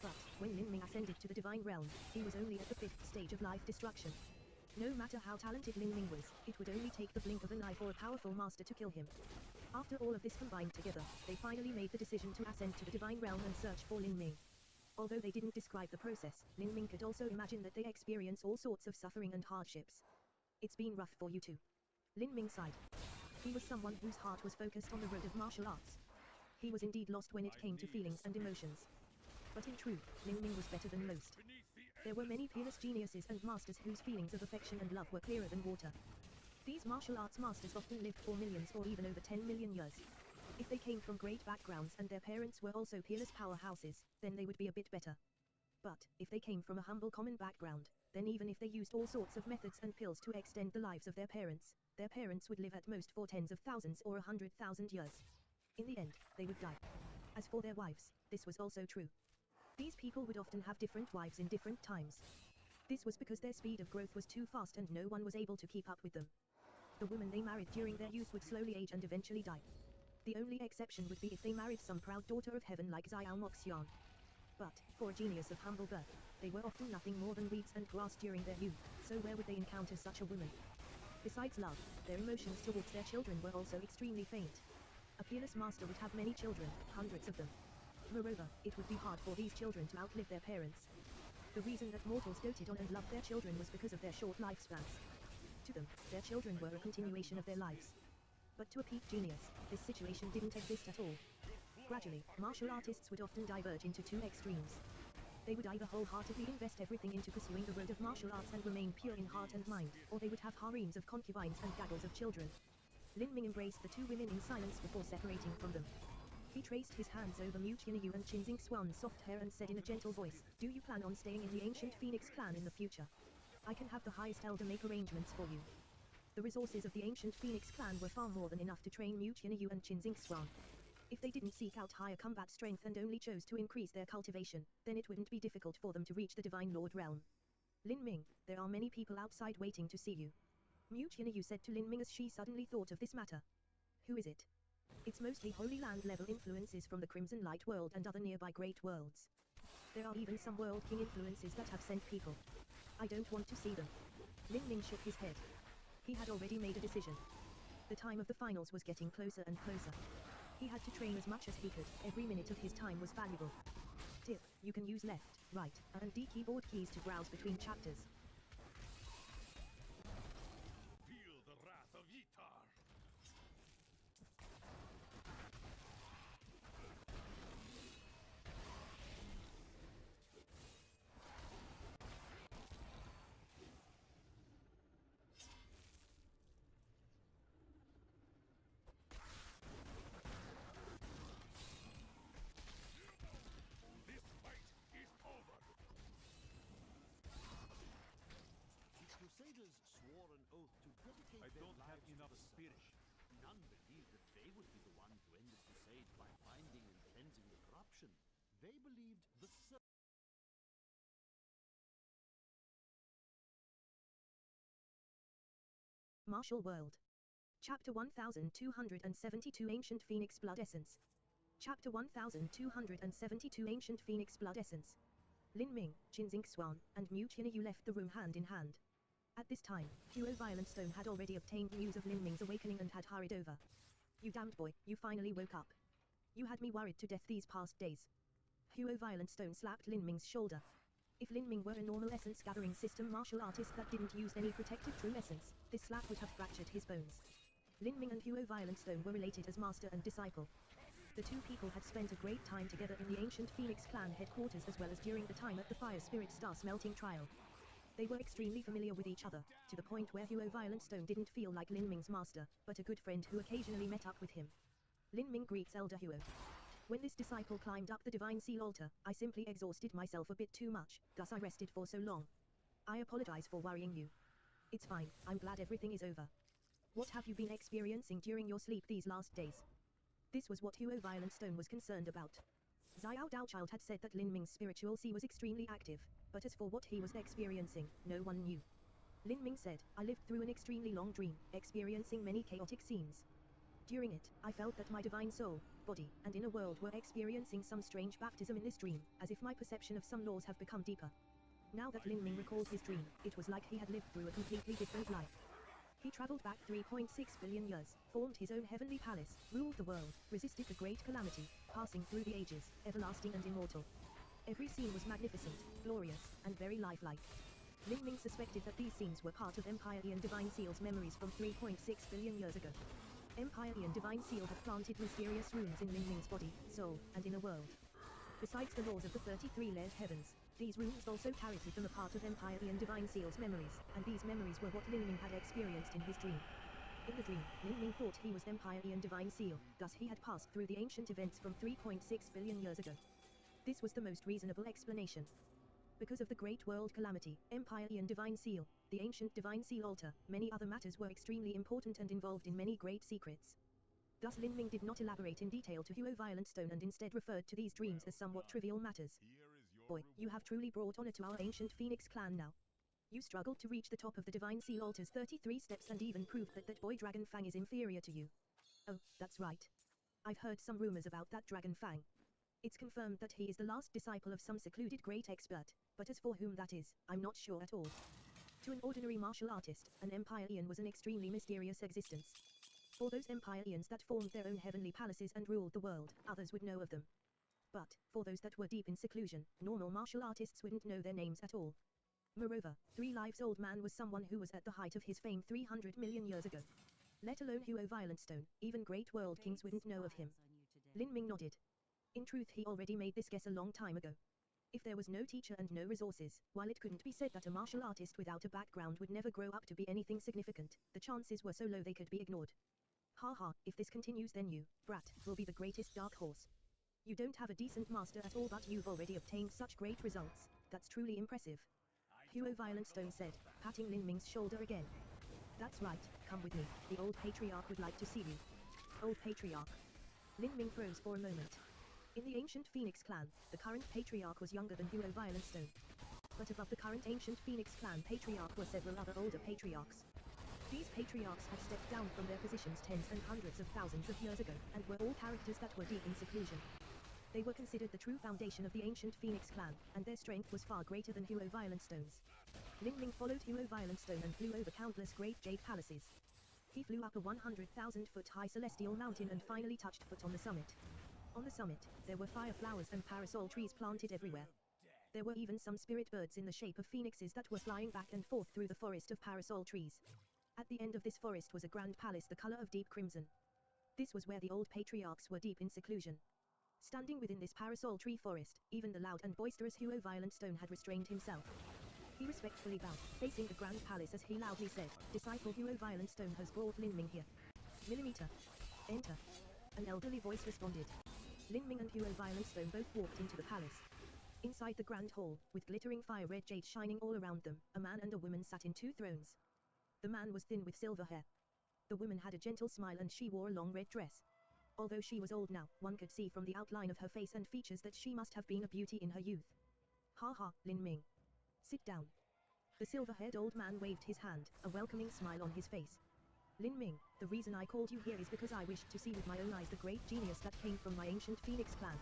But, when Lin Ming ascended to the Divine Realm, he was only at the 5th stage of life destruction. No matter how talented Lin Ming was, it would only take the blink of an eye for a powerful master to kill him. After all of this combined together, they finally made the decision to ascend to the Divine Realm and search for Lin Ming. Although they didn't describe the process, Lin Ming could also imagine that they experience all sorts of suffering and hardships. It's been rough for you too. Lin Ming sighed. He was someone whose heart was focused on the road of martial arts. He was indeed lost when it came to feelings and emotions. But in truth, Lin Ming was better than most. There were many peerless geniuses and masters whose feelings of affection and love were clearer than water. These martial arts masters often lived for millions or even over 10 million years. If they came from great backgrounds and their parents were also peerless powerhouses, then they would be a bit better. But, if they came from a humble common background, then even if they used all sorts of methods and pills to extend the lives of their parents would live at most for tens of thousands or 100,000 years. In the end, they would die. As for their wives, this was also true. These people would often have different wives in different times. This was because their speed of growth was too fast and no one was able to keep up with them. The women they married during their youth would slowly age and eventually die. The only exception would be if they married some proud daughter of heaven like Xiao Moxian. But, for a genius of humble birth, they were often nothing more than weeds and grass during their youth, so where would they encounter such a woman? Besides love, their emotions towards their children were also extremely faint. A peerless master would have many children, hundreds of them. Moreover, it would be hard for these children to outlive their parents. The reason that mortals doted on and loved their children was because of their short lifespans. To them, their children were a continuation of their lives. But to a peak genius, this situation didn't exist at all. Gradually, martial artists would often diverge into 2 extremes. They would either wholeheartedly invest everything into pursuing the road of martial arts and remain pure in heart and mind, or they would have harems of concubines and gaggles of children. Lin Ming embraced the 2 women in silence before separating from them. He traced his hands over Mu Qianyu and Qinzing Swan's soft hair and said in a gentle voice, "Do you plan on staying in the ancient Phoenix clan in the future? I can have the highest elder make arrangements for you." The resources of the ancient Phoenix clan were far more than enough to train Mu Qianyu and Qinzing Swan. If they didn't seek out higher combat strength and only chose to increase their cultivation, then it wouldn't be difficult for them to reach the Divine Lord realm. "Lin Ming, there are many people outside waiting to see you," Mu Qianyu said to Lin Ming as she suddenly thought of this matter. "Who is it?" "It's mostly Holy Land level influences from the Crimson Light world and other nearby great worlds. There are even some World King influences that have sent people. I don't want to see them." Lin Ming shook his head. He had already made a decision. The time of the finals was getting closer and closer. He had to train as much as he could, every minute of his time was valuable. Tip, you can use left, right, and D keyboard keys to browse between chapters. Feel the wrath of Yitar. This fight is over. The Crusaders swore an oath to dedicate I their don't have lives to enough the spirit. None believed that they would be the one to end the crusade by finding and cleansing the corruption. They believed the Martial World. Chapter 1272 Ancient Phoenix Blood Essence. Chapter 1272 Ancient Phoenix Blood Essence. Lin Ming, Qinxing Xuan, and Mu Qinyu left the room hand in hand. At this time, Huo Violentstone had already obtained news of Lin Ming's awakening and had hurried over. You damned boy, you finally woke up. You had me worried to death these past days. Huo Violentstone slapped Lin Ming's shoulder. If Lin Ming were a normal essence gathering system martial artist that didn't use any protective true essence, this slap would have fractured his bones. Lin Ming and Huo Violentstone were related as master and disciple. The two people had spent a great time together in the ancient Phoenix clan headquarters as well as during the time at the Fire Spirit Star smelting trial. They were extremely familiar with each other, to the point where Huo Violentstone didn't feel like Lin Ming's master, but a good friend who occasionally met up with him. Lin Ming greets Elder Huo. When this disciple climbed up the Divine Seal altar, I simply exhausted myself a bit too much, thus I rested for so long. I apologize for worrying you. It's fine, I'm glad everything is over. What have you been experiencing during your sleep these last days? This was what Huo Violentstone was concerned about. Xiao Daochild had said that Lin Ming's spiritual sea was extremely active, but as for what he was experiencing, no one knew. Lin Ming said, I lived through an extremely long dream, experiencing many chaotic scenes. During it, I felt that my divine soul, body, and inner world were experiencing some strange baptism in this dream, as if my perception of some laws have become deeper. Now that Lin Ming recalled his dream, it was like he had lived through a completely different life. He traveled back 3.6 billion years, formed his own heavenly palace, ruled the world, resisted the great calamity, passing through the ages, everlasting and immortal. Every scene was magnificent, glorious, and very lifelike. Lin Ming suspected that these scenes were part of Empire Ian Divine Seal's memories from 3.6 billion years ago. Empire Ian Divine Seal had planted mysterious runes in Lin Ming's body, soul, and inner world. Besides the laws of the 33-layered heavens, these runes also carried with them a part of Empire Ian Divine Seal's memories, and these memories were what Lin Ming had experienced in his dream. In the dream, Lin Ming thought he was Empire Ian Divine Seal, thus he had passed through the ancient events from 3.6 billion years ago. This was the most reasonable explanation. Because of the Great World Calamity, Empire Ian Divine Seal, the ancient Divine Seal altar, many other matters were extremely important and involved in many great secrets. Thus Lin Ming did not elaborate in detail to Huo Violentstone and instead referred to these dreams as somewhat trivial matters. Boy, you have truly brought honor to our ancient Phoenix clan now. You struggled to reach the top of the Divine Seal altar's 33 steps and even proved that boy Dragon Fang is inferior to you. Oh, that's right. I've heard some rumors about that Dragon Fang. It's confirmed that he is the last disciple of some secluded great expert, but as for whom that is, I'm not sure at all. To an ordinary martial artist, an Empire Ian was an extremely mysterious existence. For those Empire Ians that formed their own heavenly palaces and ruled the world, others would know of them. But, for those that were deep in seclusion, normal martial artists wouldn't know their names at all. Moreover, 3 Lives Old Man was someone who was at the height of his fame 300 million years ago. Let alone Huo Violentstone, even great world kings wouldn't know of him. Lin Ming nodded. In truth he already made this guess a long time ago. If there was no teacher and no resources, while it couldn't be said that a martial artist without a background would never grow up to be anything significant, the chances were so low they could be ignored. Haha, if this continues then you, brat, will be the greatest dark horse. You don't have a decent master at all but you've already obtained such great results, that's truly impressive. Huo Violentstone said, patting Lin Ming's shoulder again. That's right, come with me, the old patriarch would like to see you. Old patriarch. Lin Ming froze for a moment. In the ancient Phoenix clan, the current patriarch was younger than Huo Violentstone. But above the current ancient Phoenix clan patriarch were several other older patriarchs. These patriarchs had stepped down from their positions tens and hundreds of thousands of years ago, and were all characters that were deep in seclusion. They were considered the true foundation of the ancient Phoenix clan, and their strength was far greater than Huo Violentstone's. Lin Ming followed Huo Violentstone and flew over countless great jade palaces. He flew up a 100,000-foot high celestial mountain and finally touched foot on the summit. On the summit, there were fire flowers and parasol trees planted everywhere. There were even some spirit birds in the shape of phoenixes that were flying back and forth through the forest of parasol trees. At the end of this forest was a grand palace the color of deep crimson. This was where the old patriarchs were deep in seclusion. Standing within this parasol tree forest, even the loud and boisterous Huo Violentstone had restrained himself. He respectfully bowed, facing the grand palace as he loudly said, Disciple Huo Violentstone has brought Lin Ming here. Millimeter. Enter. An elderly voice responded. Lin Ming and Huo Violentstone both walked into the palace. Inside the grand hall, with glittering fire-red jade shining all around them, a man and a woman sat in 2 thrones. The man was thin with silver hair. The woman had a gentle smile and she wore a long red dress. Although she was old now, one could see from the outline of her face and features that she must have been a beauty in her youth. Ha ha, Lin Ming. Sit down. The silver-haired old man waved his hand, a welcoming smile on his face. Lin Ming, the reason I called you here is because I wished to see with my own eyes the great genius that came from my ancient Phoenix clan.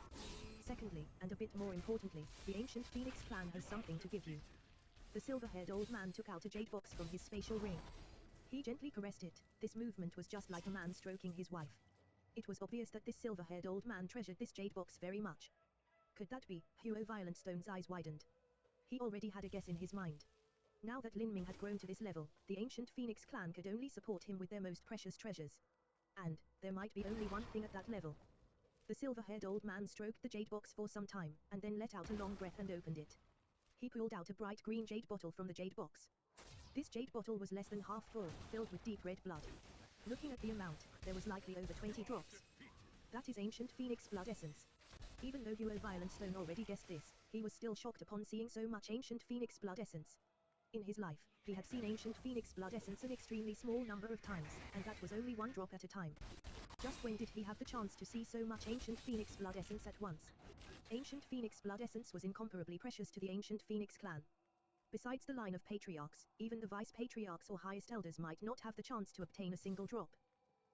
Secondly, and a bit more importantly, the ancient Phoenix clan has something to give you. The silver-haired old man took out a jade box from his spatial ring. He gently caressed it. This movement was just like a man stroking his wife. It was obvious that this silver-haired old man treasured this jade box very much. Could that be? Huo Violenstone's eyes widened. He already had a guess in his mind. Now that Lin Ming had grown to this level, the ancient Phoenix clan could only support him with their most precious treasures. And there might be only one thing at that level. The silver-haired old man stroked the jade box for some time, and then let out a long breath and opened it. He pulled out a bright green jade bottle from the jade box. This jade bottle was less than half full, filled with deep red blood. Looking at the amount, there was likely over 20 drops. That is ancient Phoenix blood essence. Even though Huo Violenstone already guessed this, he was still shocked upon seeing so much ancient Phoenix blood essence. In his life, he had seen ancient Phoenix blood essence an extremely small number of times, and that was only one drop at a time. Just when did he have the chance to see so much ancient Phoenix blood essence at once? Ancient Phoenix blood essence was incomparably precious to the ancient Phoenix clan. Besides the line of patriarchs, even the vice-patriarchs or highest elders might not have the chance to obtain a single drop.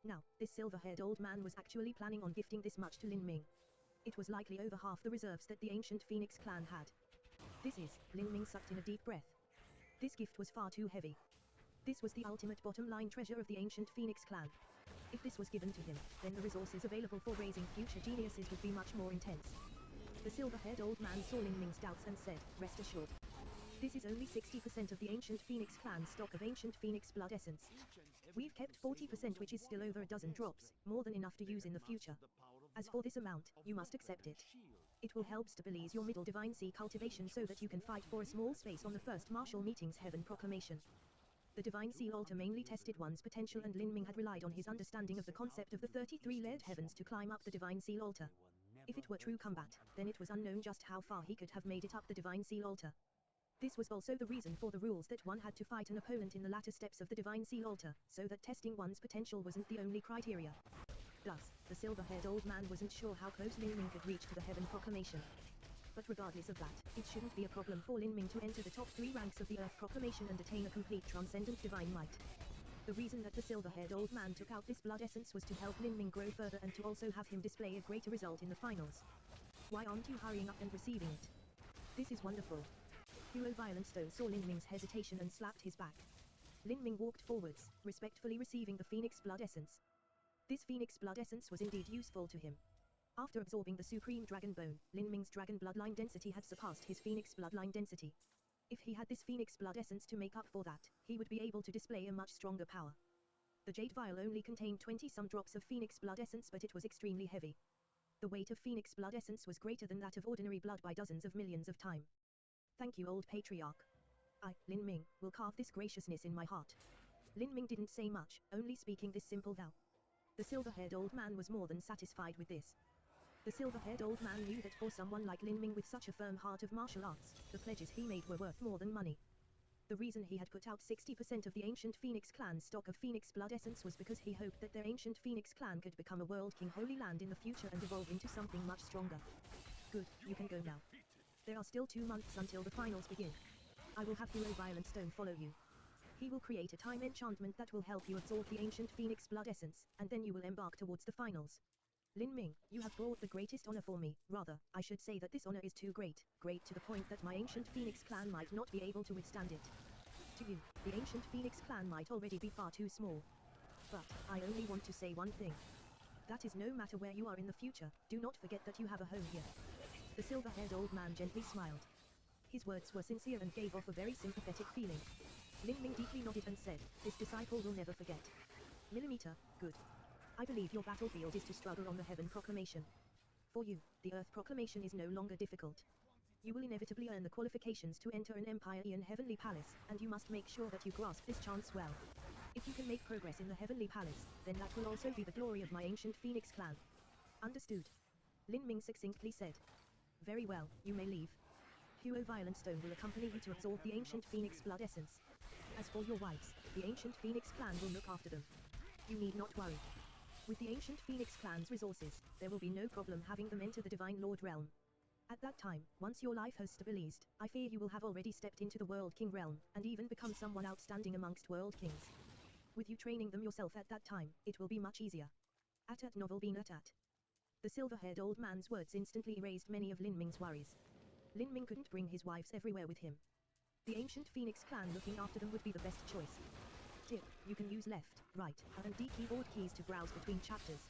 Now, this silver-haired old man was actually planning on gifting this much to Lin Ming. It was likely over half the reserves that the ancient Phoenix clan had. This is, Lin Ming sucked in a deep breath. This gift was far too heavy. This was the ultimate bottom-line treasure of the ancient Phoenix clan. If this was given to him, then the resources available for raising future geniuses would be much more intense. The silver-haired old man saw Lin Ming's doubts and said, "Rest assured. This is only 60% of the ancient Phoenix clan's stock of ancient Phoenix blood essence. We've kept 40%, which is still over a dozen drops, more than enough to use in the future. As for this amount, you must accept it. It will help stabilize your middle divine sea cultivation so that you can fight for a small space on the first martial meeting's heaven proclamation." The divine seal altar mainly tested one's potential, and Lin Ming had relied on his understanding of the concept of the 33 layered heavens to climb up the divine seal altar. If it were true combat, then it was unknown just how far he could have made it up the divine seal altar. This was also the reason for the rules that one had to fight an opponent in the latter steps of the divine seal altar, so that testing one's potential wasn't the only criteria. Thus, the silver-haired old man wasn't sure how close Lin Ming could reach to the heaven proclamation. But regardless of that, it shouldn't be a problem for Lin Ming to enter the top 3 ranks of the Earth Proclamation and attain a complete transcendent divine might. The reason that the silver-haired old man took out this blood essence was to help Lin Ming grow further and to also have him display a greater result in the finals. Why aren't you hurrying up and receiving it? This is wonderful. Huo Violenstone saw Lin Ming's hesitation and slapped his back. Lin Ming walked forwards, respectfully receiving the Phoenix blood essence. This Phoenix blood essence was indeed useful to him. After absorbing the supreme dragon bone, Lin Ming's dragon bloodline density had surpassed his Phoenix bloodline density. If he had this Phoenix blood essence to make up for that, he would be able to display a much stronger power. The jade vial only contained 20-some drops of Phoenix blood essence, but it was extremely heavy. The weight of Phoenix blood essence was greater than that of ordinary blood by dozens of millions of times. Thank you, old patriarch. I, Lin Ming, will carve this graciousness in my heart. Lin Ming didn't say much, only speaking this simple vow. The silver-haired old man was more than satisfied with this. The silver-haired old man knew that for someone like Lin Ming with such a firm heart of martial arts, the pledges he made were worth more than money. The reason he had put out 60% of the ancient Phoenix clan's stock of Phoenix blood essence was because he hoped that their ancient Phoenix clan could become a World King Holy Land in the future and evolve into something much stronger. Good, you can go now. There are still 2 months until the finals begin. I will have Huo Violenstone follow you. He will create a time enchantment that will help you absorb the ancient Phoenix blood essence, and then you will embark towards the finals. Lin Ming, you have brought the greatest honor for me. Rather, I should say that this honor is too great, great to the point that my ancient Phoenix clan might not be able to withstand it. To you, the ancient Phoenix clan might already be far too small. But, I only want to say one thing. That is, no matter where you are in the future, do not forget that you have a home here. The silver-haired old man gently smiled. His words were sincere and gave off a very sympathetic feeling. Lin Ming deeply nodded and said, "This disciple will never forget." Millimeter, good. I believe your battlefield is to struggle on the Heaven Proclamation. For you, the Earth Proclamation is no longer difficult. You will inevitably earn the qualifications to enter an Empyrean Heavenly Palace, and you must make sure that you grasp this chance well. If you can make progress in the Heavenly Palace, then that will also be the glory of my ancient Phoenix clan. Understood. Lin Ming succinctly said. Very well, you may leave. Huo Violenstone will accompany you to absorb the ancient Phoenix blood essence. As for your wives, the ancient Phoenix clan will look after them. You need not worry. With the ancient Phoenix clan's resources, there will be no problem having them enter the Divine Lord realm. At that time, once your life has stabilized, I fear you will have already stepped into the World King realm, and even become someone outstanding amongst World Kings. With you training them yourself at that time, it will be much easier. Atat novel been atat. The silver-haired old man's words instantly erased many of Lin Ming's worries. Lin Ming couldn't bring his wives everywhere with him. The ancient Phoenix clan looking after them would be the best choice. Tip, you can use left, right, and D keyboard keys to browse between chapters.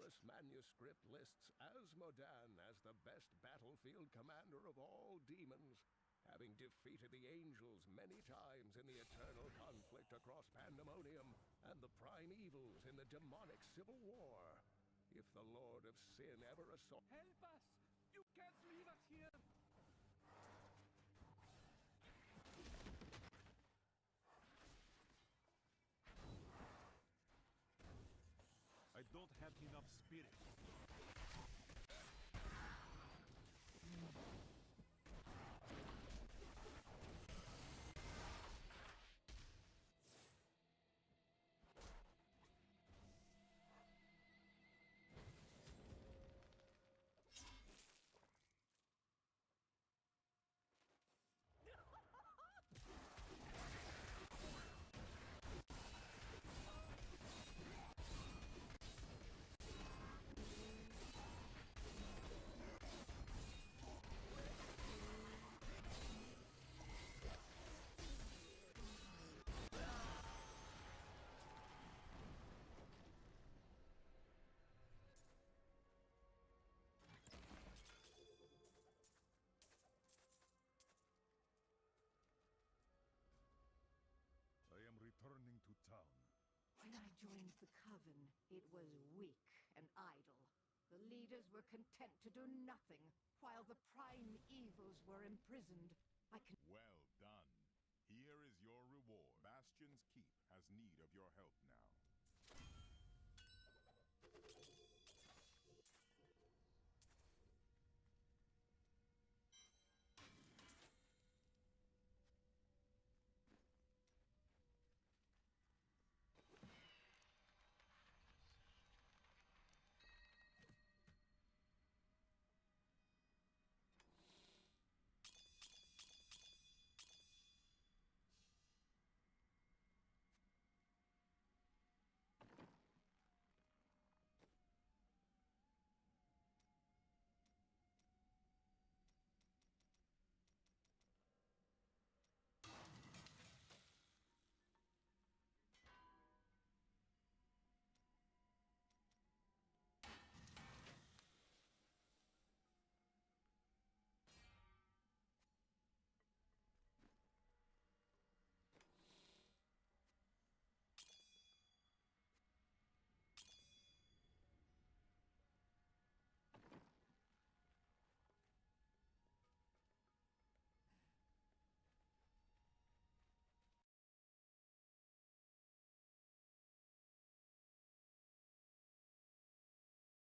papyrus manuscript lists Asmodan as the best battlefield commander of all demons, having defeated the angels many times in the eternal conflict across Pandemonium and the primevals in the demonic civil war. If the Lord of Sin ever assaults... Help us! You can't leave us here! I don't have enough spirit. I am returning to town. When I joined the Coven, it was weak and idle. The leaders were content to do nothing, while the prime evils were imprisoned. Well done. Here is your reward. Bastion's keep has need of your help now.